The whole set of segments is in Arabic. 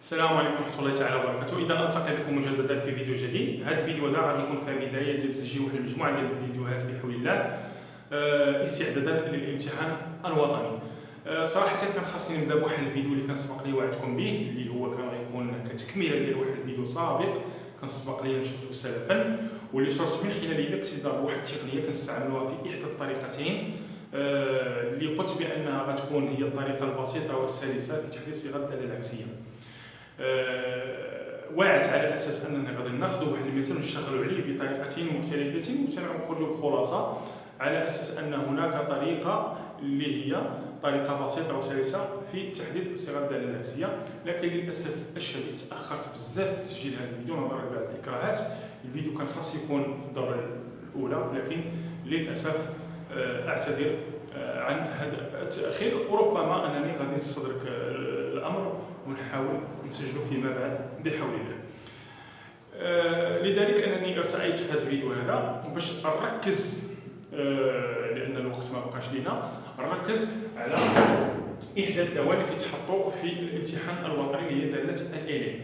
السلام عليكم ورحمه الله تعالى وبركاته. اذا التقي بكم مجددا في فيديو جديد. هذا الفيديو هذا غادي يكون كبدايه ديال تسجيل واحد المجموعه ديال الفيديوهات بحول الله استعدادا للامتحان الوطني. صراحه كان خاصني نبدا بواحد الفيديو اللي كان سبق لي وعدتكم به، اللي هو كان غيكون كتكمله ديال واحد الفيديو سابق كان سبق لي نشرته سلفا، واللي شرت من خلاله الاقتداء بواحد التقنيه كنستعملوها في احدى الطريقتين اللي قلت بانها غتكون هي الطريقه البسيطه والسلسه في تحديد صيغه الداله العكسيه. وعدت على اساس اننا غادي ناخذ واحد المثال ونشتغلوا عليه بطريقتين مختلفتين ونخرجوا بخلاصه، على اساس ان هناك طريقه اللي هي طريقه بسيطه وسلسه في تحديد صيغه الداله العكسيه. لكن للاسف الشديد تاخرت بزاف في تسجيل هذا الفيديو نظرا لبعض الاكراهات. الفيديو كان خاص يكون في الدوره الاولى، لكن للاسف اعتذر عن هذا التاخير، وربما انني غادي نستدرك الامر ونحاول نسجله فيما بعد بحول الله. لذلك انني ارتأيت في هذا الفيديو هذا باش نركز، لان الوقت ما بقاش لينا، نركز على احدى الدوال اللي كيتحطوا في الامتحان الوطني اللي هي داله الالين،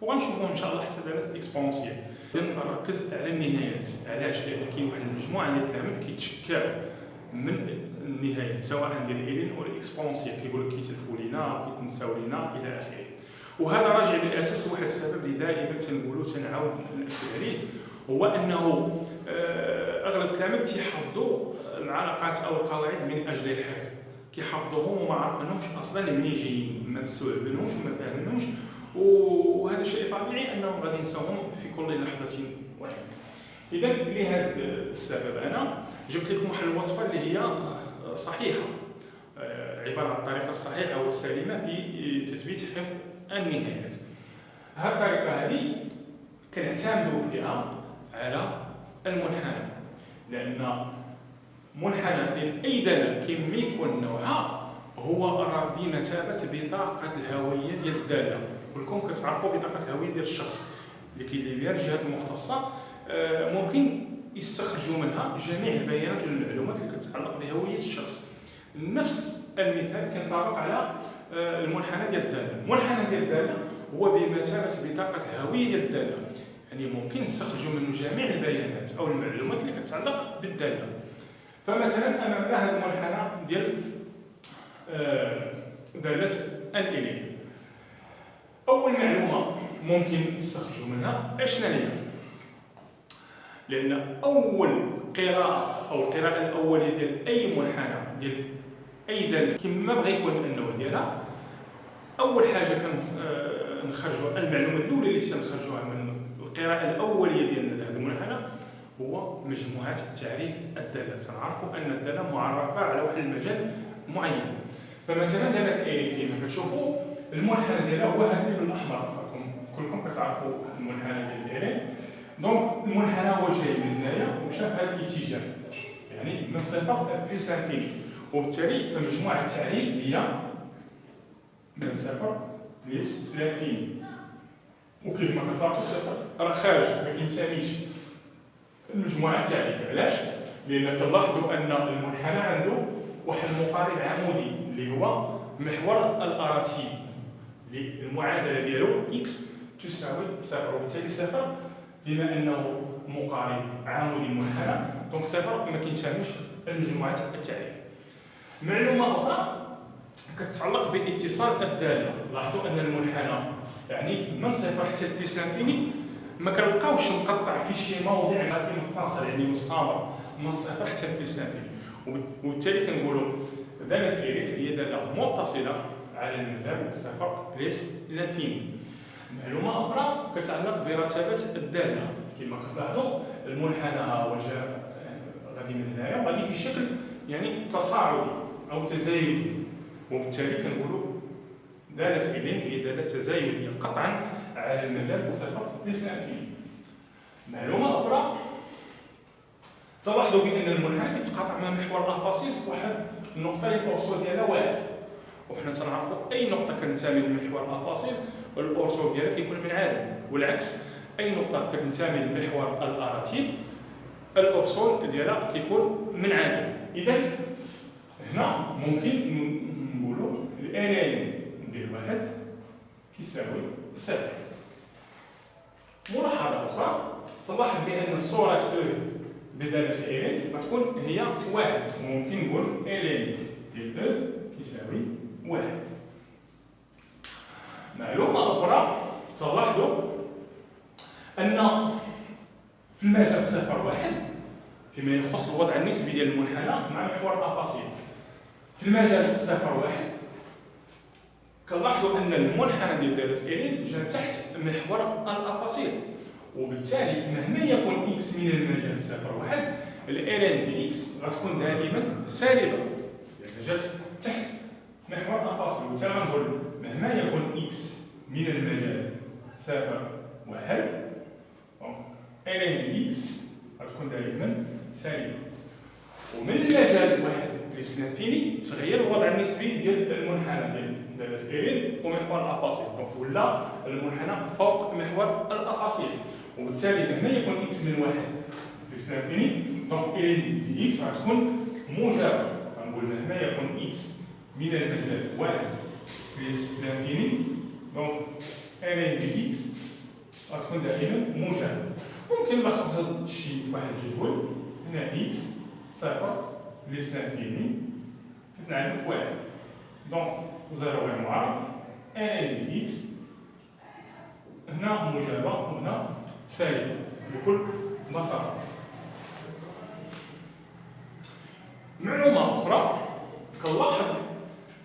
وغنشوفوا ان شاء الله حتى داله الاكسبونسيال. نركز على النهايات. علاش؟ لان كاين واحد المجموعه ديال الكلمات كيتشكاو من النهايات، سواء ديال الالين او الاكسبونسيال، كيقول لك كيتلفوا لينا، كيتنساو لينا الى اخره. وهذا راجع بالاساس لواحد السبب اللي دائما تنقولوا تنعاود ناكد عليه، هو انه اغلب الكلمات تيحفظوا العلاقات او القواعد من اجل الحفظ، كيحفظوهم وما عارفينهمش اصلا منين جايين، ما مستوعبينهمش وما فاهمينهمش، وهذا شيء طبيعي انهم غادي ينساوهم في كل لحظه واحده. اذا لهذا السبب انا جبت لكم واحد الوصفه اللي هي صحيحه، عباره عن الطريقه الصحيحه والسليمه في تثبيت حفظ النهايات. هذه الطريقه هذه كنعتمدوا فيها على المنحنى، لان منحنى ديال اي داله كما يكون نوعها هو راه بمثابه بطاقه الهويه ديال الداله. كلكم كتعرفوا بطاقه الهويه ديال الشخص اللي كيدير بها الجهات المختصه، ممكن يستخرجوا منها جميع البيانات والمعلومات اللي كتتعلق بهويه الشخص. نفس المثال كينطبق على المنحنى ديال الداله. المنحنى ديال الداله هو بمثابه بطاقه الهويه ديال الداله، يعني ممكن نستخرجوا منه جميع البيانات او المعلومات اللي كتتعلق بالداله. فمثلا امامنا هذا المنحنى ديال داله الالين. اول معلومه ممكن نستخرجوا منها اشنا هي؟ لان اول قراءه او القراءه الاوليه ديال اي منحنى ديال اي داله كما بغى يكون النوع ديالها، اول حاجه كنخرجوا المعلومه الاولى اللي تنخرجوها من القراءه الاوليه ديال هذا المنحنى هو مجموعه تعريف الداله. تنعرفوا ان الداله معرفه على واحد المجال معين. فمثلا داله الالين كما كتشوفوا المنحنى ديالها هو هذا اللون الاحمر، كلكم كتعرفوا المنحنى ديال الالين. دونك المنحنى هو جاي من هنايا ومشى في هذا الاتجاه، يعني من صفر بليس لانفيني، وبالتالي فمجموعه التعريف هي من صفر بليس لانفيني. وكيما كتلاحظوا الصفر راه خارج، ما كينتميش المجموعه التعريف. علاش؟ لان كنلاحظوا ان المنحنى عنده واحد المقارب عمودي اللي هو محور الاراتيب، اللي المعادله ديالو اكس تساوي صفر، وبالتالي صفر بما انه مقارب عمودي المنحنى دونك صفر ما كينتميش لمجموعه التعريف. معلومه اخرى كتتعلق باتصال الداله. لاحظوا ان المنحنى يعني من صفر حتى بليس لانفيني ما كنلقاوش مقطع في شي موضع غادي متصل، يعني مستمر من صفر حتى بليس لانفيني، وبالتالي كنقولوا داله الالين هي داله متصله على المذهب صفر بليس لانفيني. معلومه اخرى كتعلق برتابه الداله. كما كتلاحظوا المنحنى هو جا غادي من هنايا وغادي في شكل يعني تصاعدي او تزايدي، وبالتالي كنقولوا داله الالين هي داله تزايديه قطعا على المجال صفر بليس لانفيني. معلومه اخرى تلاحظوا بان المنحنى كيتقاطع مع محور افاصيل في واحد النقطه اللي الاورثو ديالها واحد، وحنا تنعرفوا اي نقطه كتنتمي لمحور افاصيل الاورثو ديالها كيكون منعدم، والعكس اي نقطه كتنتمي لمحور الاراتيب الاورثو ديالها كيكون منعدم. اذا هنا ممكن نقولوا الالين ندير واحد كيساوي صفر. ملاحظة أخرى، تلاحظ بأن صورة بدالة إيرين غتكون هي واحد، وممكن نقول إيرين ديال أو كيساوي واحد. معلومة أخرى، تلاحظوا أن في المجال صفر واحد فيما يخص الوضع النسبي ديال المنحنى مع محور الأفاصيل، في المجال صفر واحد كنلاحظوا أن المنحنى ديال دالة إيرين جا تحت محور الأفاصيل، وبالتالي مهما يكون إكس من المجال صفر واحد الإيرين دي إكس غتكون دائما سالبة، يعني جات تحت محور الأفاصيل. وبالتالي غنقول مهما يكون إكس من المجال صفر واحد إيرين دي إكس غتكون دائما سالبة. ومن المجال واحد للانفيني تغير الوضع النسبي ديال المنحنى ديال دالة إيرين ومحور الأفاصيل، ولا المنحنى فوق محور الأفاصيل، وبالتالي مهما يكون إكس من واحد للانفيني دونك إيرين دي إكس غتكون موجبة. غنقول مهما يكون إكس من المجال واحد للانفيني دونك إيرين دي إكس غتكون دائما موجبة. ممكن نلخص هذا الشيء في واحد الجدول، هنا إكس صفر للانفيني كتنعدم في واحد، دونك زيرو غير معرف، ان دي اكس هنا موجبة وهنا سالبة بكل بساطة. معلومة أخرى، كنلاحظ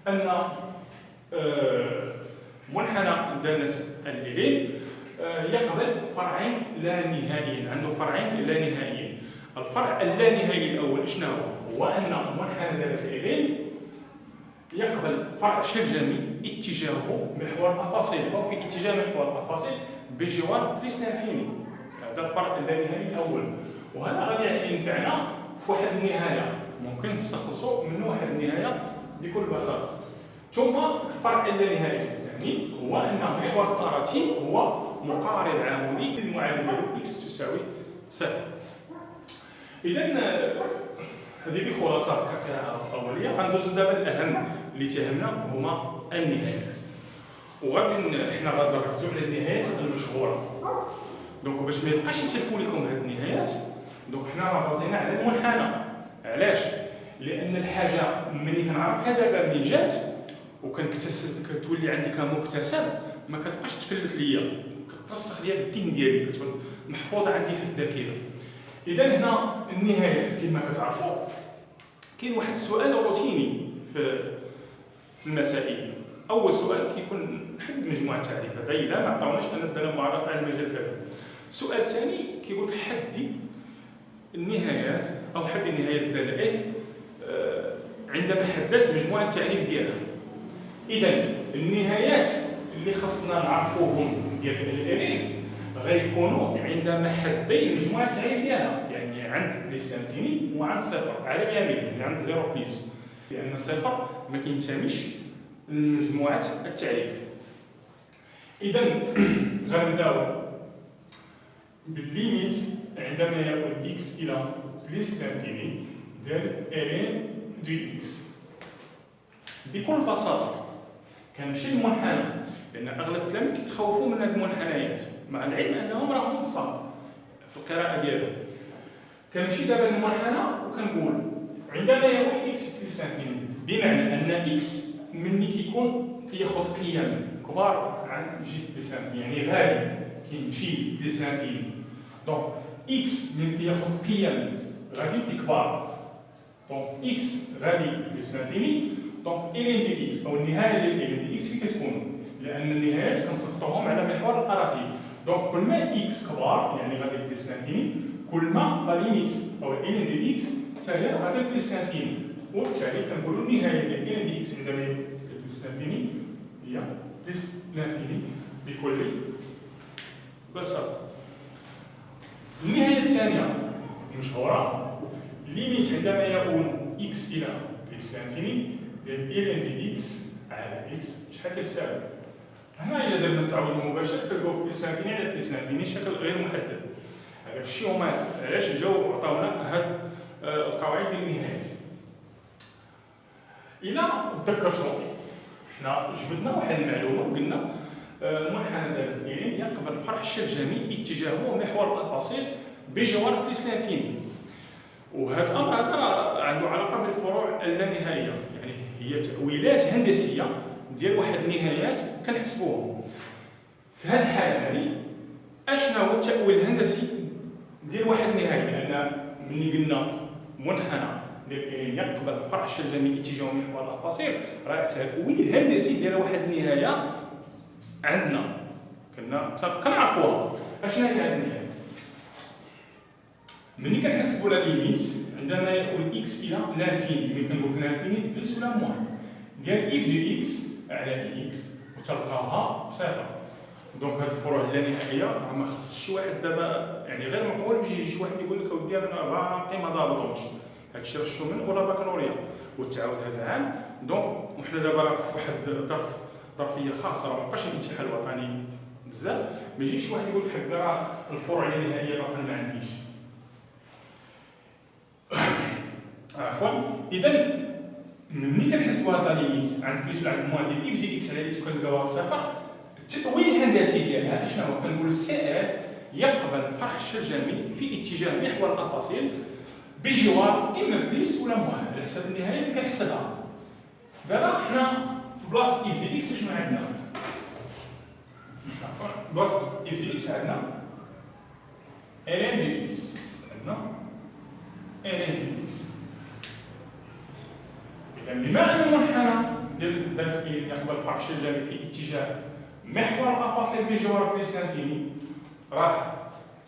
أن منحنى دالة الإيرين يقبل فرعين لا نهائيين، عنده فرعين لا نهائيين. الفرع اللانهائي الأول شنو هو؟ هو أن منحنى دالة الإيرين يقبل فرع شرجمي اتجاهه محور الأفاصيل أو في اتجاه محور الأفاصيل بجوار بليس لانفيني. هذا الفرع اللانهائي الأول، وهذا غادي ينفعنا في واحد النهاية، ممكن نستخلصوا منه واحد النهاية بكل بساطة. ثم الفرع اللانهائي الثاني هو أن محور الأراتين هو مقارب عمودي المعادلة ديالو إكس تساوي صفر. إذا هذه بخلاصة القراءة الأولية. غندوزو دابا الأهم اللي تهمنا هما النهايات، وغادي حنا غادي نركزو على النهايات المشهورة. دونك باش ما يبقاش يتلفوا لكم هاد النهايات، دونك حنا راه بازينا على المنحنى. علاش؟ لأن الحاجة ملي كنعرفها دابا منين جات كتولي عندي كمكتسب ما كتبقاش تفلت ليا، كترسخ ليا بالذهن ديالي، كتكون محفوظة عندي في الذاكرة. إذا هنا النهايات كما كتعرفوا كاين واحد السؤال روتيني في المسائل. أول سؤال كيكون حدد مجموعة تعريفات، أي لا ما عطاوناش أنا الدالة معرفة على المجال كذا. السؤال الثاني كيقول لك حدي النهايات أو حدد نهاية الدالة اف عندما حددت مجموعة التعريف ديالها. إذا النهايات اللي خصنا نعرفوهم ديال الإيرين غيكونوا عند محدي مجموعة التعريف ديالها، يعني عند بليس لانفيني وعند صفر على اليمين، يعني عند زيرو بليس، لأن صفر ما كينتميش لمجموعة التعريف. إذا غنبداو بالليميت عندما يؤول إكس إلى بليس لانفيني ديال إيرين دو إكس. بكل بساطة كنمشي للمنحنى، لأن أغلب التلاميذ كيتخوفوا من هاد المنحنيات مع العلم أنهم راهم بساط في القراءة ديالهم. كنمشي دابا للمنحنى وكنقول عندما يؤول إكس بليس لانفيني، بمعنى أن إكس ملي كياخذ قيم كبار عن جهة بليس لانفيني، يعني غادي كيمشي بليس لانفيني، دونك إكس ملي كياخذ قيم غادي كبار، دونك إكس غادي بليس لانفيني، دونك إيرين دي إكس أو النهاية ديال إيرين دي إكس فين كتكون؟ لأن النهايات كنسقطوهم على محور الأراتين، دونك كل ما إكس كبار يعني غادي بليس لانفيني، كل ما لا ليميت أو إيرين دي إكس حتى هي غادي بليس لانفيني، وبالتالي كنقولوا النهاية ديال إيرين دي إكس عندما يكون بليس لانفيني هي بليس لانفيني بكل بساطة. النهاية الثانية المشهورة ليميت عندما يؤول إكس إلى بليس لانفيني ديال إيرين دي إكس على إكس شحال كتساوي. هنا إلا درنا التعويض المباشر كنلقاو بليس لانفيني على بليس لانفيني شكل غير محدد. هذاك الشيء هما علاش جاو عطاونا هاد القواعد ديال النهايات. إلا تذكرتوا حنا جبدنا واحد المعلومة وقلنا المنحنى ديال الإيرين يقبل الفرع الشلجمي اتجاهه محور الأفاصيل بجوار بليس لانفيني. وهذا الأمر هذا عنده علاقة بالفروع اللانهائية، يعني هي تأويلات هندسية ديال واحد النهايات كنحسبوهم. في هذه الحالة هذه اشنا هو التأويل الهندسي ديال واحد النهاية؟ لأن ملي قلنا منحنى ديال يقبل الفرع الشلجمي اتجاه محور الأفاصيل، راه التأويل الهندسي ديال واحد النهاية عندنا كنعرفوها. اشنا هي هذه النهاية؟ ملي كنحسبوا لا ليميت عندما يؤول اكس الى لانفيني، ملي كنقول لانفيني بلس ولا موان ديال اف دو اكس على اكس وتلقاوها صفر. دونك هاد الفروع اللانهائيه راه ما خصش شي واحد دابا يعني غير مقبول باش يجي شي واحد يقول لك اودي انا باقي ما ضابطهمش. هادشي راه شفتو من ولا باكالوريا وتعاود هذا العام. دونك وحنا دابا راه في واحد ظرفيه خاصه، راه مابقاش الامتحان الوطني بزاف، ما يجيش شي واحد يقول لك حق راه الفروع اللانهائيه باقي ما عنديش. عفوا. اذا ملي كنحسبوا هاد ليميت عند بليس ولا عند موان ديال اف دي اكس على اكس كنلقاوها صفر، التأويل الهندسي ديالها شنو هو؟ كنقولوا سي اف يقبل الفرع الشلجمي في اتجاه محور الافاصيل بجوار اما بليس ولا موان على حسب النهايه اللي كنحسبها. دابا حنا في بلاصه اف دي اكس شنو عندنا؟ بلاصه اف دي اكس عندنا الان دي اكس، عندنا الان دي اكس. إذا بما أن المنحنى ديال الإيرين يقبل الفرع الشلجمي في اتجاه محور الأفاصيل بجوار بليس لانفيني، راه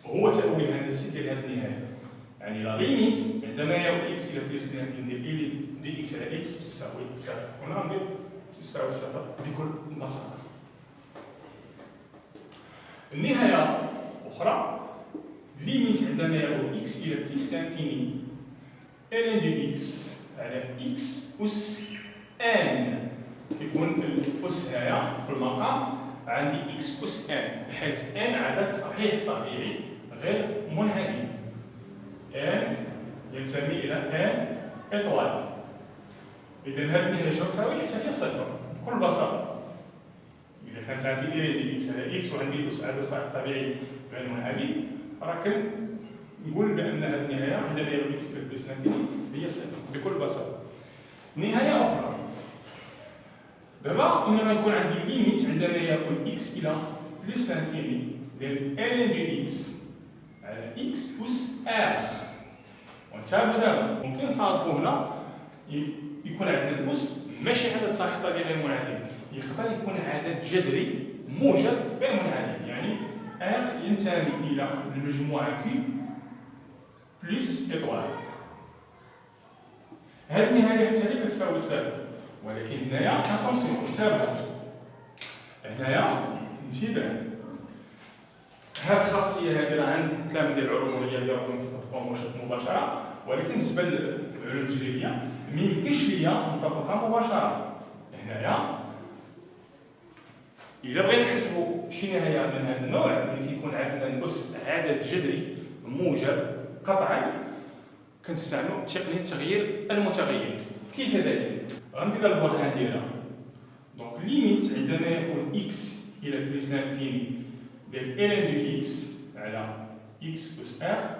هو تأويل الهندسي ديال هذه النهاية. يعني لا ليميت عندما يؤول اكس إلى بليس لانفيني ديال دي اكس على اكس تساوي صفر. هنا غندير تساوي صفر بكل بساطة. النهاية أخرى ليميت عندما يؤول اكس إلى بليس لانفيني ln دو اكس على اكس أس ان، كيكون الأس هايا في المقام عندي اكس أس ان، بحيث ان عدد صحيح طبيعي غير منعدم. ان ينتمي إلى ان إطوال. إذا هذه النهاية شنو تساوي؟ حتى هي صفر بكل بساطة. إذا كانت عندي ln دو اكس على اكس وعندي الأس عدد صحيح طبيعي غير منعدم، راه نقول بأن هذه النهاية عندما يؤول اكس إلى بليس لانفيني هي صفر بكل بساطة. نهاية أخرى، دابا عندما يكون عندي ليميت عندما يؤول اكس إلى بليس لانفيني ديال ln دو اكس على اكس أس ار، وانتبهوا دابا ممكن نصادفوا هنا يكون عندنا الأس ماشي عدد صحيح طبيعي غير منعدم، يقدر يكون عدد جذري موجب غير منعدم، يعني ار ينتمي إلى المجموعة كيو بلس إطوال. هذه النهاية حتى هي كتساوي صفر، ولكن هنايا اتونسيون انتبهوا، هنايا انتباه، هذه الخاصية هذه راه عند التلاميذ ديال العلوم الرياضية راهم كيطبقوها مباشرة، ولكن بالنسبة للعلوم التجريبية ما يمكنش ليا نطبقها مباشرة. هنايا إلا بغينا نحسبوا شي نهاية من هذا النوع ملي كيكون عندنا الأس عدد جذري موجب قطعا، كنستعملوا تقنية تغيير المتغير. كيف ذلك؟ غندير البرهان ديالها. دونك ليميت عندما يكون اكس الى بليس لانفيني ديال ln دو اكس على اكس أس ار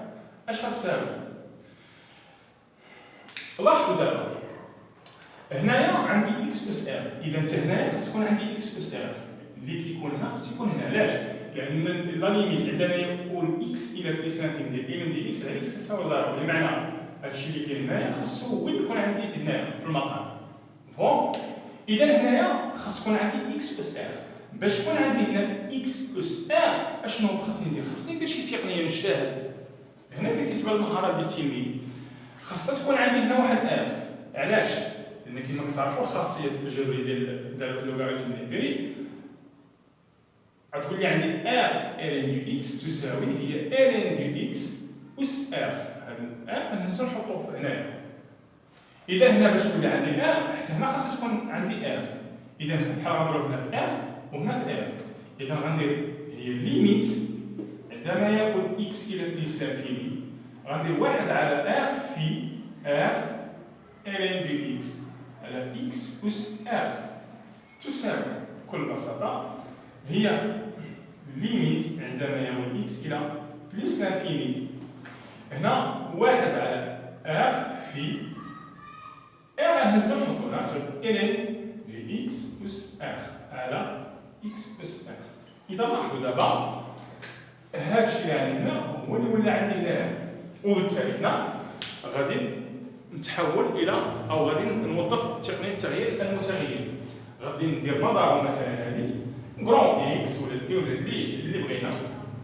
اش غتساوي؟ لاحظوا دابا هنايا عندي اكس أس ار، اذا حتى هنايا خص يكون عندي اكس أس ار اللي كيكون هنا خص يكون هنا. علاش؟ لأن لا ليميت عندما يقول اكس إلى بليس لانفيني ديال ln دو اكس على اكس كتساوي زيرو، بمعنى هادشي اللي كاين هنايا خاصو هو يكون عندي هنايا في المقام. مفهوم؟ إذا هنايا خاص يكون عندي اكس أس ار. باش يكون عندي هنا اكس أس ار اشنو خاصني ندير؟ خاصني ندير شي تقنية نجتهد. هنا فين كتبان المهارات ديال التلميذ. خاصها تكون عندي هنا واحد ار. علاش؟ لأن كما كتعرفوا الخاصية الجبرية ديال دالة اللوغاريتم الإمبيري غتقول لي عندي ار في ln دو اكس تساوي هي ln دو اكس أس ار. هذا الار كنهزو نحطوه هنايا. إذا هنا باش تولي عندي ار حتى هنا خاصها تكون عندي ار. إذا بحال غنضرب هنا في ار وهنا في ار. إذا غندير هي ليميت عندما يكون اكس إلى بليس لانفيني غندير واحد على ار في ار ln دو اكس على اكس أس ار تساوي بكل بساطة هي ليميت عندما يؤول إكس إلى بلس لانفيني. هنا واحد على ار في ار نهزو نحطو هنا تكون إلين دو إكس أس ار على إكس أس ار. إذا لاحظوا دابا هادشي يعني هنا هو اللي ولا عندي هنا، وبالتالي هنا غادي نتحول الى او غادي نوظف تقنيه تغيير المتغير. غادي ندير نظاره مثلا هذه كرون اكس ولا دي ولا اللي بغينا،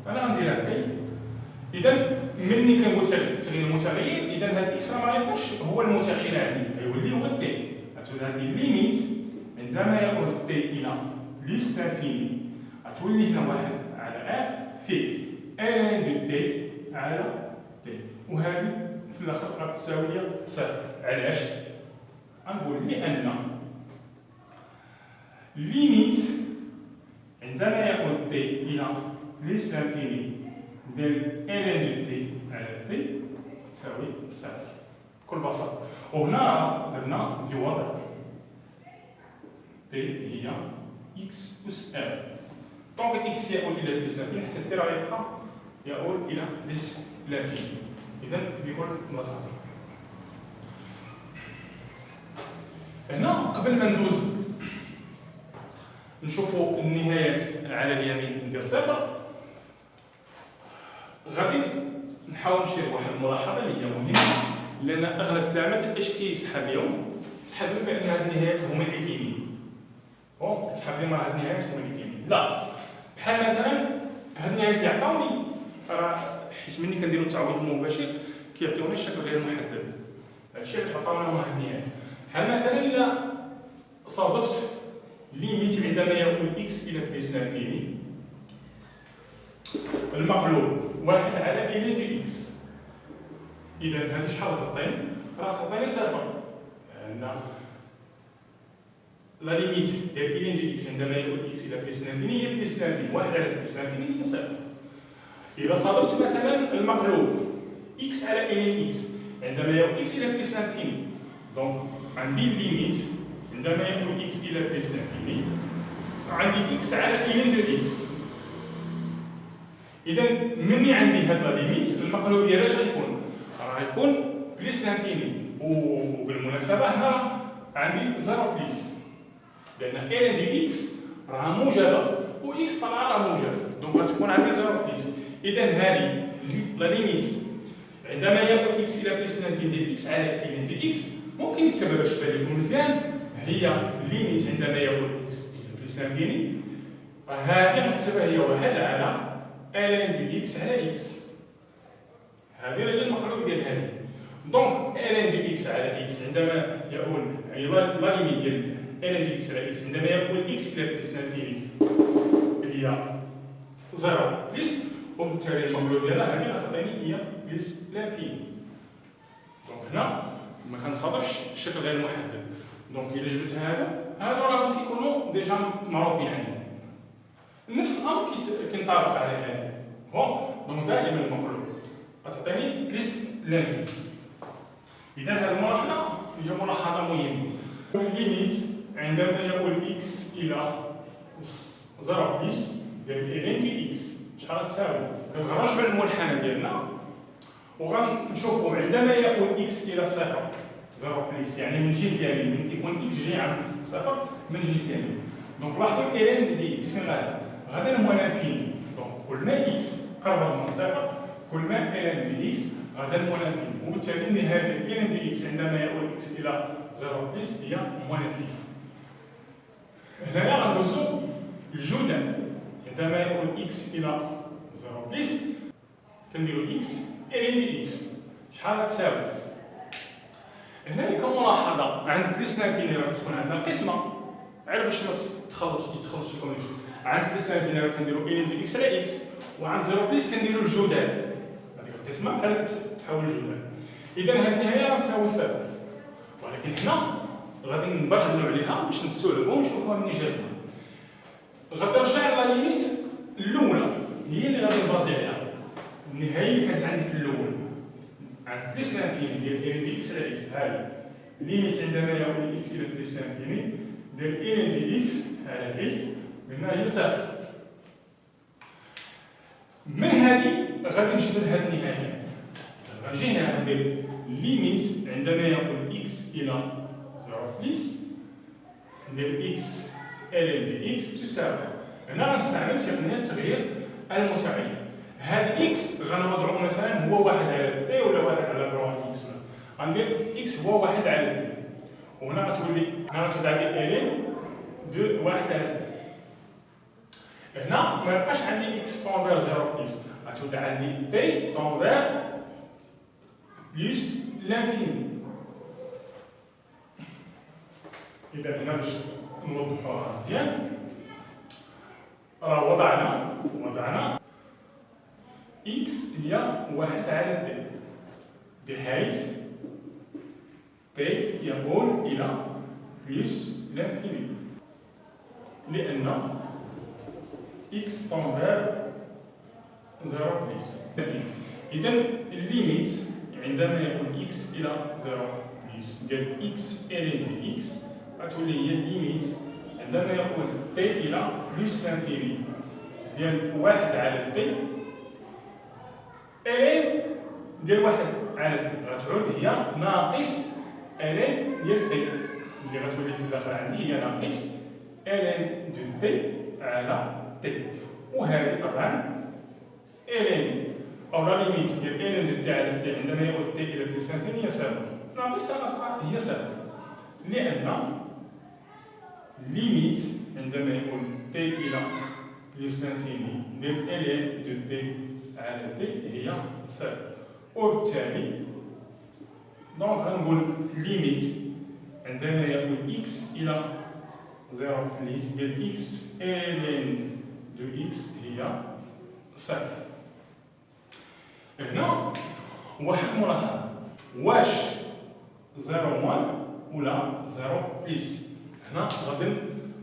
انا غنديرها دي. اذا ملي كنقول تغيير المتغير، اذا هذا اكس راه ما غيكونش هو المتغير عندي، غيولي هو دي. غتولي هذه ليميت عندما يؤول دي الى بلس لانفيني، غتولي هنا واحد على اف في ان دو دي على دي، وهذه في الاخر غتساوي صفر. علاش؟ غنقول لان ليميت عندما يؤول دي الى بلس لانفيني ديال ان دو دي على دي تساوي صفر بكل بساطه. وهنا درنا دي وضع دي هي اكس اس ار. دونك اكس يؤول الى بلس لانفيني حتى دير غيبقى يؤول الى بلس لانفيني. إذا بكل بساطة هنا قبل ما ندوز نشوفوا النهايات على اليمين ندير صفر، غادي نحاول نشير واحد الملاحظة اللي هي مهمة، لأن أغلب التلاميذ اش كيسحب اليوم؟ كيسحب لهم بأن هاد النهايات هما اللي كاينين. كيسحب لهم هاد النهايات هما اللي كاينين. لا، بحال مثلا هاد النهايات اللي عطاوني راه حيت ملي كنديروا التعويض المباشر كيعطيوني الشكل غير محدد. هادشي اللي عطاونا هو النهايات. بحال مثلا الا صادفت ليميت عندما يؤول اكس الى بلس لانفيني المقلوب واحد على الين دو اكس، اذا هادي شحال غتعطيني؟ راه غتعطيني صفر، لان لا ليميت ديال الين دو اكس عندما يؤول اكس الى بلس لانفيني هي بلس لانفيني، واحد على بلس لانفيني هي صفر. إذا صادفت مثلا المقلوب x على ln x عندما يؤول x إلى بلس لانفيني، دونك عندي ليميت عندما يؤول x إلى بلس لانفيني عندي x على ln دو x. إذا مني عندي هاد لا ليميت المقلوب ديالها اش غيكون؟ راه غيكون بلس لانفيني، وبالمناسبة هنا عندي زيرو بلس، لأن ln دو x راه موجبة و x طبعا راه موجب، دونك غتكون عندي زيرو بلس. إذا هذه لا ليميت عندما يؤول اكس الى بلس لانفيني ديال اكس على الين دو اكس ممكن نكتبها باش تبان لكم مزيان، هي ليميت عندما يؤول اكس الى بلس لانفيني، هذه نكتبها هي واحد على الين دو اكس على اكس. هذه هي المقلوب ديال هذه. دونك الين دو اكس على اكس عندما يؤول يعني لا ليميت ديال الين دو اكس على اكس عندما يؤول اكس الى بلس لانفيني هي زيرو بلس، وبالتالي المقلوب ديالها هذه غتعطيني هي بلس لانفيني. دونك هنا ما كنصادفش الشكل غير محدد. دونك الا جبت هادو راهم كيكونوا ديجا معروفين عندي. نفس الامر كينطبق على هذه. دونك دائما المقلوب غتعطيني بلس لانفيني. اذا هذه الملاحظه هي ملاحظه مهمه. الليميت عندما يؤول اكس الى زيرو بلس ديال الين دو اكس شحال غتساوي؟ كنخرج من المنحنى ديالنا وغنشوفوا عندما يؤول اكس الى صفر زيرو بلس، يعني من جهه اليمين، ملي كيكون اكس جاي عند صفر من جهه اليمين. دونك لاحظوا الين دي اكس فين غادي هو لانفيني. دونك كل ما اكس قرب من صفر كل ما الين دي اكس غادي هو لانفيني، وبالتالي النهايه ديال الين دي اكس عندما يؤول اكس الى زيرو بلس هي موان لانفيني. هنايا غندوزو الجدل عندما يؤول اكس الى زيرو بلس كنديرو اكس الين دي اكس شحال غتساوي؟ هنا اللي كملاحظه عند بلس لانفيني راه كتكون عندنا قسمه، غير باش ما يتخلطش لكم الشيء. عند بلس لانفيني راه كنديرو الين دو اكس على اكس، وعند زيرو بلس كنديرو الجدال، هذيك القسمه بحال كتحول لجدال. اذا هذه النهايه غتساوي صفر، ولكن حنا غادي نبرهنوا عليها باش نستوعبوا ونشوفوها منين جاتنا. غترجع لا ليميت الاولى هي اللي غادي نبازي عليها، النهايه اللي كانت عندي في الاول عند بلس لانفيني ديال الين دي اكس على اكس. هذه ليميت عندما يؤول اكس الى بلس لانفيني ديال الين دي اكس على اكس قلنا هي صفر. من هذه غادي نجبد هذه النهايات. غنجي هنا ندير ليميت عندما يكون اكس الى 0 بليس، ندير اكس ال اكس تساوي، هنا غنستعمل تقنيه تغيير المتغير. هذا اكس غنوضعو مثلا هو 1 على تي ولا 1 على جرام اكس، غندير اكس هو 1 على تي، وهنا غتولي هنا غتوضع لي ال دو 1 على تي. هنا ما يبقاش عندي اكس طونفير 0 بليس، غتوضع لي تي طونفير بلس لانفيني. إذا هنا باش نوضحوها مزيان، راه وضعنا إكس هي 1 على تي، بحيث تي يقول إلى بلس لانفيني، لأن إكس طونفير 0 بلس لانفيني. إذا الليميت عندما يكون إكس إلى 0 بلس ديال إكس إلين إكس غتولي هي الليميت عندما يكون تي إلى بلس لانفيني ديال 1 على تي إلين ديال 1 على تي، غتعود هي ناقص إلين ديال تي، اللي غتولي في الداخل عندي هي ناقص إلين دو تي على تي. وهذه طبعا إلين أو لا ليميت ديال إلين دو تي على تي عندما يؤول تي إلى بلس لانفيني هي صفر، ناقصها غتبقى هي صفر، لأن ليميت عندما يؤول تي إلى بلس لانفيني ديال إلين دو تي على تي هي صفر. وبالتالي دونك غنقول ليميت عندما يؤول إكس إلى 0 بلس ديال إكس إلين دو إكس هي صفر. هنا واحد ملاحظة، واش 0 موان ولا 0 بليس؟ هنا غادي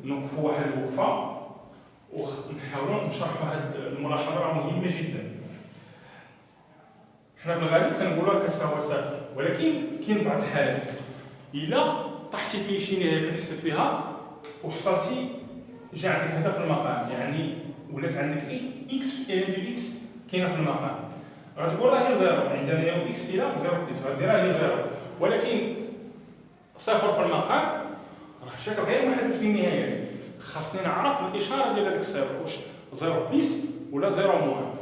نوقفوا واحد الوقفة ونحاولوا نشرحوا هاد الملاحظة، راه مهمة جدا. حنا في الغالب كنقولوا راه كتساوي صفر، ولكن كاين بعض الحالات إلا طحتي في شي نهاية كتحسب فيها وحصلتي جا عندك هذا في المقام، يعني ولات عندك إكس في إلين دو إكس كاينة في المقام، غتقول راه هي زيرو عندما يكون إكس إلى 0 بليس، غديرها هي زيرو، ولكن صفر في المقام راه شكل غير محدد في النهايات. خاصني نعرف الإشارة ديال هذاك الصفر، واش 0 بليس ولا 0 موان،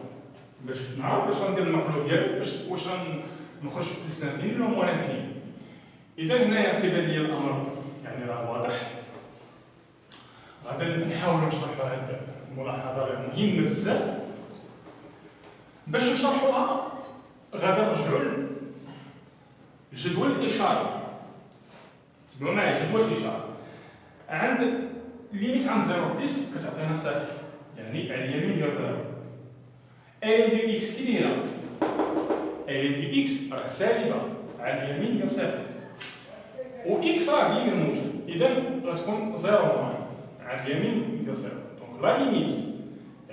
باش نعرف باش ندير المقلوب ديالو، واش نخرج في بليس لانفيني ولا موان لانفيني. إذا هنايا كيبان لي الأمر يعني راه واضح. غادي نحاولوا نشرحوا هاد الملاحظة راه مهمة بزاف. باش نشرحوها غادي نرجعوا لجدول الإشارة. تبعوا معايا جدول الإشارة. عند ليميت عند 0 بليس كتعطينا صفر، يعني على اليمين ديال 0. إلين دو إكس كي دايرة؟ إلين دو إكس راه سالبة على اليمين ديال صفر، و إكس راه هي الموجب، إذا غتكون 0 موان على اليمين ديال 0. دونك لا ليميت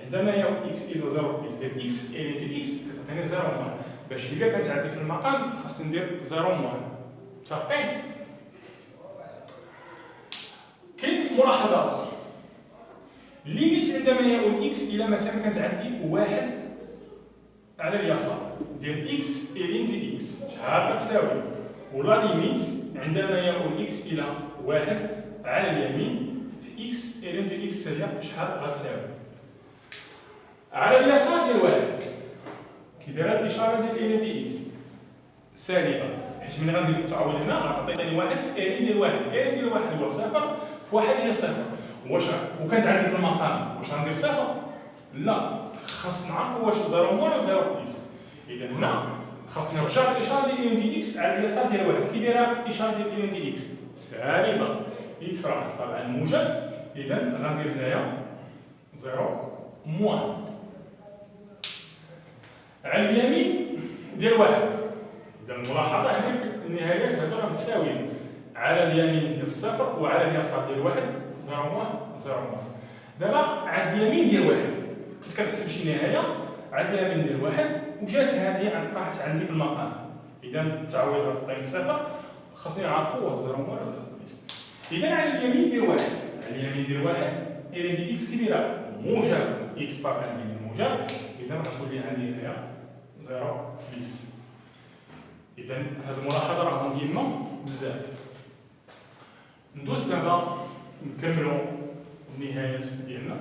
عندما يكون إكس إلى 0 بليس ديال إكس إلين دو إكس كتعطيني 0 موان، باش إلا كانت عندي في المقام خاصني ندير 0 موان. متفقين؟ كاين ملاحظة أخرى، ليميت عندما يكون إكس إلى مثلا كانت عندي 1 على اليسار ديال إكس إلين دو إكس شحال غتساوي؟ ولا ليميت عندما يكون إكس إلى 1 على اليمين في إكس إلين دو إكس هي شحال غتساوي؟ على اليسار ديال 1 كي دايره الإشارة ديال إلين دو إكس سالبة، حيت ملي غندير التعويض هنا غتعطيني 1 في إلين ديال 1، إلين ديال 1 هو صفر، في 1 هي صفر. واش وكانت عندي في المقام واش غندير صفر؟ لا، خاص نعرف واش 0 موان ولا 0 بليس. إذا هنا خاصني نرجع للإشارة ديال إلين دو إكس على اليسار ديال 1، كي دايره الإشارة ديال إلين دو إكس سالبة، إكس راه طبعا موجب، إذا غندير هنايا 0 موان على اليمين ديال 1. إذا الملاحظة هنا النهايات هادو راه متساويين، على اليمين ديال الصفر وعلى اليسار ديال 1 0 موان 0 موان. دابا على اليمين ديال 1 كنت كنحسب شي نهاية على اليمين ديال 1 وجات هذه طاحت عندي في المقام، إذا التعويض غتعطيني صفر، خاصني نعرفو واش 0 موان ولا 0 بليس. إذا على اليمين ديال 1 على اليمين ديال 1 إلين ديال إكس كي دايرة؟ موجب، اكس طبعا يعني موجب، اذا غتولي عندي هنايا 0 بليس. اذا هذه الملاحظه راه مهمه بزاف. ندوز دابا نكملوا النهايات ديالنا.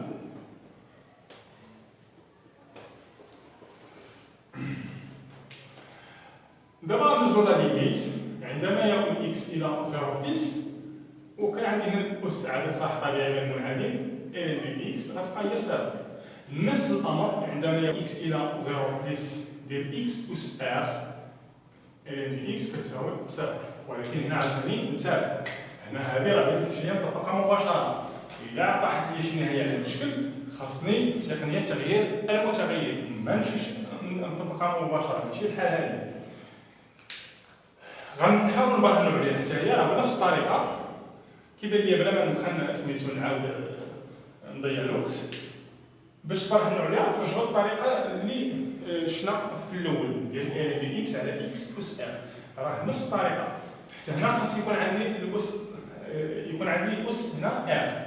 دابا ندوزو لا ليميت عندما يؤول اكس الى 0 بليس، وكان عندي هنا الاس عدد صح طبيعي غير منعدم ان دو اكس غتبقى هي صفر. نفس الامر عندما يؤول اكس الى 0 بليس ديال اكس اس ار ان دو اكس كتساوي صفر، ولكن هنا عاوتاني انتبه، هنا هذه راه ميمكنش ليا نطبقها مباشره. الا طاحت لي شي نهايه على هذا الشكل خاصني تقنيه تغيير المتغير، ما نمشيش نطبقها مباشره، ماشي الحال هذه. غنحاول نبرهنوا عليها حتى هي بنفس الطريقه كيدير ليا بلا ما ندخل سميتو نعاود نضيع الوقت. باش تبرهنوا عليها ترجعوا للطريقه اللي شفنا في الاول ديال ان دي اكس على اكس اس ار، راه نفس الطريقه. حتى هنا خاص يكون عندي الاس، يكون عندي اس هنا ار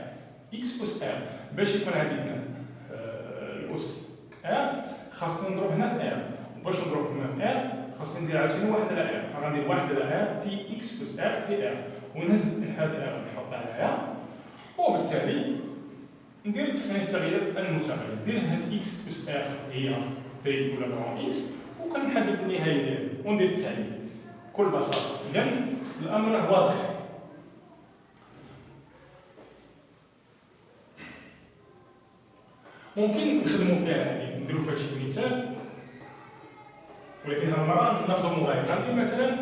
اكس اس ار. باش يكون عندي هنا الاس ار خاصني نضرب هنا في ار، وباش نضرب هنا في ار خاصني ندير عاوتاني واحد على ار. غندير واحد على ار في اكس اس ار في ار، ونهز هاد ار نحطها على ار، وبالتالي ندير تقنيه تغيير المتغير. ندير هاد اكس اس ار هي بي ولا غران اكس، وكنحدد النهايه ديالي وندير التعليل بكل بساطه. اذا الامر واضح. ممكن نخدموا فيها هذه، نديروا فيها شي مثال، ولكن هذه المره ناخذ مغاير. غندير مثلا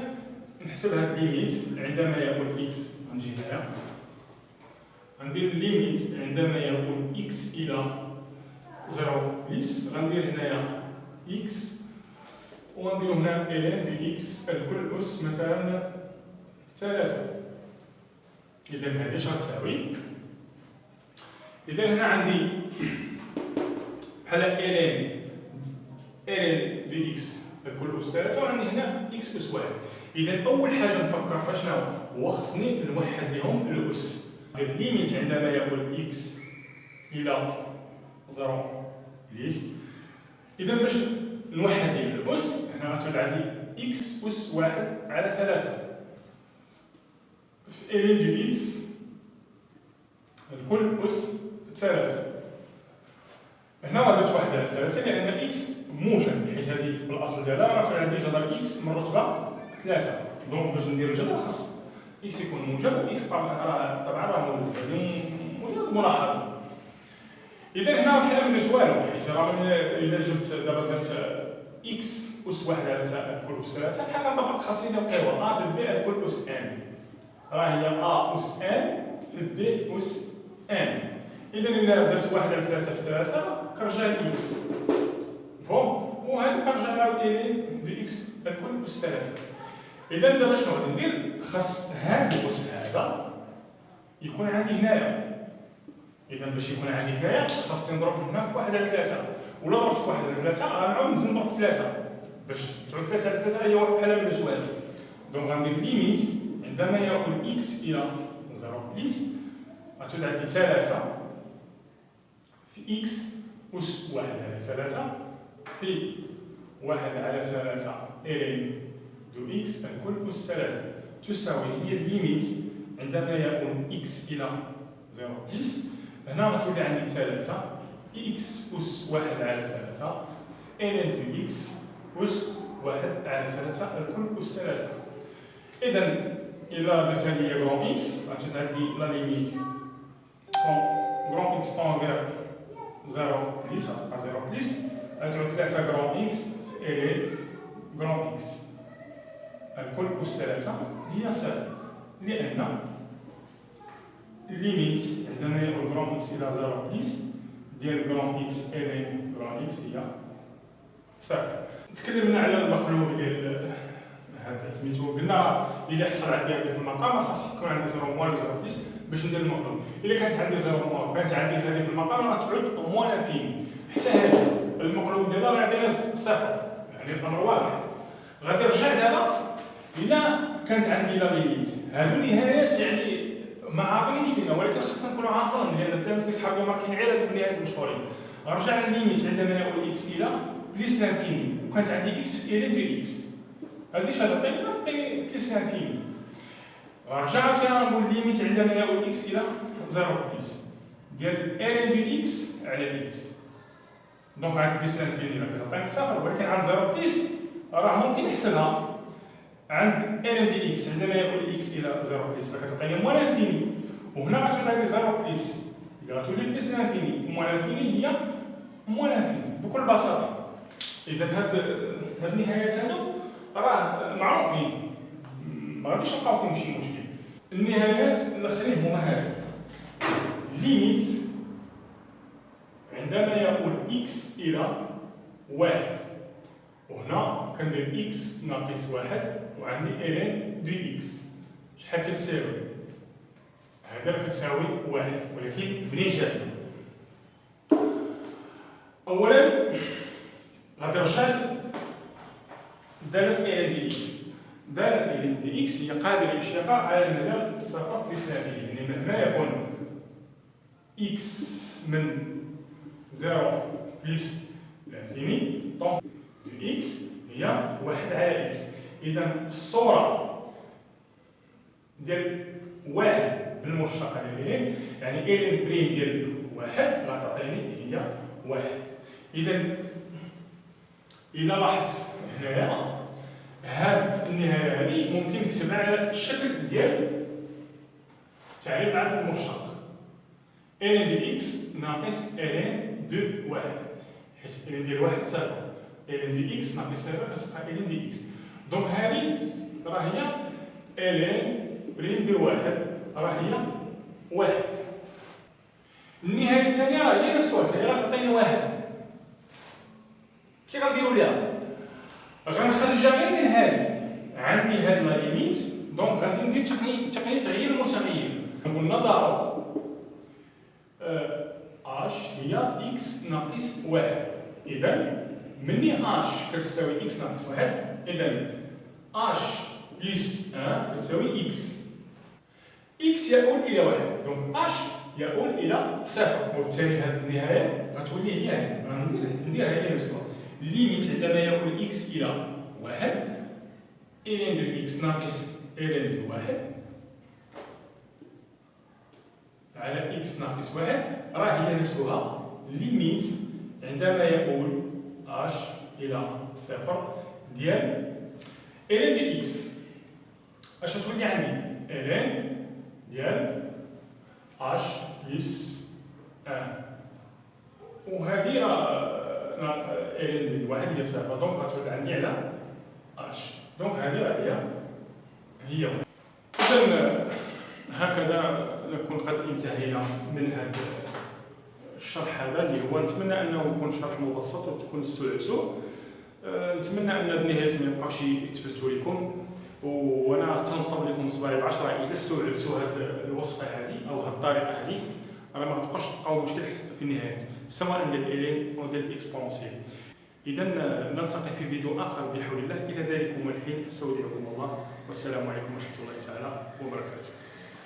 نحسب هاد ليميت عندما يؤول اكس، غنجي هنايا غندير ليميت عندما يؤول اكس الى 0 بليس. غندير هنايا اكس وغنديرو هنا الين دو اكس الكل اس مثلا 3. اذا هذه اش غتساوي؟ اذا هنا عندي بحال الين دو اكس الكل اس 3، وعندي هنا اكس اس 1. اذا اول حاجه نفكر فيها شنو هو؟ خصني نوحد لهم الاس. الليميت عندما يؤول اكس الى 0 بليس. اذا باش نوحد الاس هنا غتولي عندي اكس اس 1 على 3 في الين دو اكس الكل اس 3. هنا غادرت 1 على 3 لان اكس موجب، حيت هذه في الاصل ديالها غتولي عندي جذر اكس من رتبه 3. دونك باش ندير الجذر خاص اكس يكون موجب، واكس طبعا راه موجب. هذه مجرد ملاحظه. اذا هنا بحال ما درت والو، حيت راه الا جبت دابا درت اكس اس 1 على الكل اس 3 بحال كنطبق خاصني القوى ا في بي الكل اس ان، راه هي ا اس ان في بي اس ان. اذا الا درت 1 على 3 في 3 كنرجع لاكس فهم، وهذا كنرجع لها الين دو اكس الكل اس 3. اذا دابا شنو غادي ندير؟ خاص هذا الاس هذا يكون عندي هنايا. اذا باش يكون عندي هنايا خاصني نضرب هنا في 1 على 3، ولا ضربت في 1 على 3 غنعاود نزيد نضرب في 3 باش تعود 3 على 3 هي بحال ما درت والو. دونك غندير ليميت عندما يؤول اكس الى 0 بليس غتولي عندي 3 في اكس اس 1 على 3 في 1 على 3 الين دو اكس الكل اس 3 تساوي هي الليميت عندما يؤول اكس الى 0 بليس. هنا غتولي عندي 3 اكس اس 1 على 3 في الين دو اكس اس 1 على 3 الكل اس 3. اذا الا درت هذه هي غران اكس غتولي عندي لا ليميت غران اكس طون فيغ 0 بليس 0 بليس غتولي 3 غران اكس في الين غران اكس الكل اس 3 هي صفر، لان ليميت عندما يؤول غران اكس الى 0 بليس ديال غران اكس الين غران اكس هي صفر. تكلمنا على المقلوب ديال هذا سميتو، قلنا الا حصل عندي هذا في المقام خاص يكون عندي 0 موان 0 بليس باش ندير المقلوب. الا كانت عندي 0 موان وكانت عندي هذه في المقام غتعود موان انفيني، حتى هذه المقلوب ديالها راه يعطينا صفر، يعني الامر واضح. غادي نرجع لها الا كانت عندي لا ليميت. هادو نهايات يعني ما عاطيني مشكله، ولكن خاصنا نكونوا عارفين لان التلاميذ كيسحابوا ماركين غير هذوك النهايات المشهورين. غنرجع للليميت عندما يؤول اكس الى بليس لانفيني، وكانت عندي اكس في الين دو اكس، هادي اش غتعطيني بليس لانفيني. غنرجع عاوتاني غنقول الليميت عندما يؤول اكس الى 0 بليس ديال الين دو اكس على اكس. دونك عند بليس لانفيني راه كتعطيني صفر، ولكن عند 0 بليس راه ممكن نحسبها. عند الين دو اكس عندما يؤول اكس الى 0 بليس راه كتعطيني موان لانفيني، وهنا غتولي عندي 0 بليس اللي غتولي بليس لانفيني، في موان لانفيني هي موان لانفيني بكل بساطه. اذا هاد النهايات هادو راه معروفين، ما غاديش نلقاو فيهم شي مشكل. النهايات الاخرين هما هادو. ليميت عندما يقول اكس الى واحد، وهنا كندير اكس ناقص واحد وعندي الين دو اكس، شحال كتساوي؟ هذا راه كتساوي واحد، ولكن منين جاتنا؟ اولا غادي نرجع دالة الين دي اكس. دالة الين دي اكس هي قابلة للاشتقاق على المدار الصفر بليس لانفيني، يعني مهما يكون اكس من 0 بليس لانفيني دونك دو اكس هي واحد على اكس. اذا الصورة ديال واحد بالمشتقة ديال الين، يعني الين بريم ديال واحد غتعطيني هي واحد. اذا إلا لاحظت هنايا هاد النهاية هادي ممكن نكتبها على الشكل ديال تعريف العدد المشتق الين دو اكس ناقص الين دو واحد، حيت الين ديال واحد صفر، الين دو اكس ناقص صفر كتبقى الين دو اكس. دونك هادي راه هي الين بريم ديال واحد راه هي واحد. النهاية الثانية راه هي نفسها، حتى هي غتعطيني واحد. كي غنديرو ليها؟ غنخرجها غير من هادي، عندي هاد لا ليميت، دونك غادي ندير تقنية تغيير المتغير. قلنا ضرب اش هي اكس ناقص واحد، اذا مني اش كتساوي اكس ناقص واحد، اذا اش بلس 1 كتساوي اكس. اكس يؤول الى واحد، دونك اش يؤول الى صفر، وبالتالي هاد النهاية غتولي هي هي، نديرها هي نفسها. ليميت عندما يقول اكس الى واحد الين دو اكس ناقص الين دو واحد على اكس ناقص واحد راه هي نفسها ليميت عندما يقول اش الى صفر ديال الين دو اكس. اش غتولي عندي؟ الين ديال اش بلس 1، وهذه راه الين ديال واحد هي صفر، دونك غتولي عندي على اش، دونك هذه راه هي اذا هكذا نكون قد انتهينا من هذا الشرح هذا اللي هو نتمنى انه يكون شرح مبسط وتكون استوعبتوه. نتمنى ان النهايات ما يبقاوش يتفلتوا لكم، وانا تنصب لكم صباعي ب10 الا استوعبتوا هذه الوصفه هذه او هذه الطريقه هذه، راه ما غتبقاوش تلقاو مشكل في النهايات سواء ديال الين او ديال الاكسبونسيال. اذا نلتقي في فيديو اخر بحول الله، الى ذلكم الحين استودعكم الله، والسلام عليكم ورحمه الله تعالى وبركاته.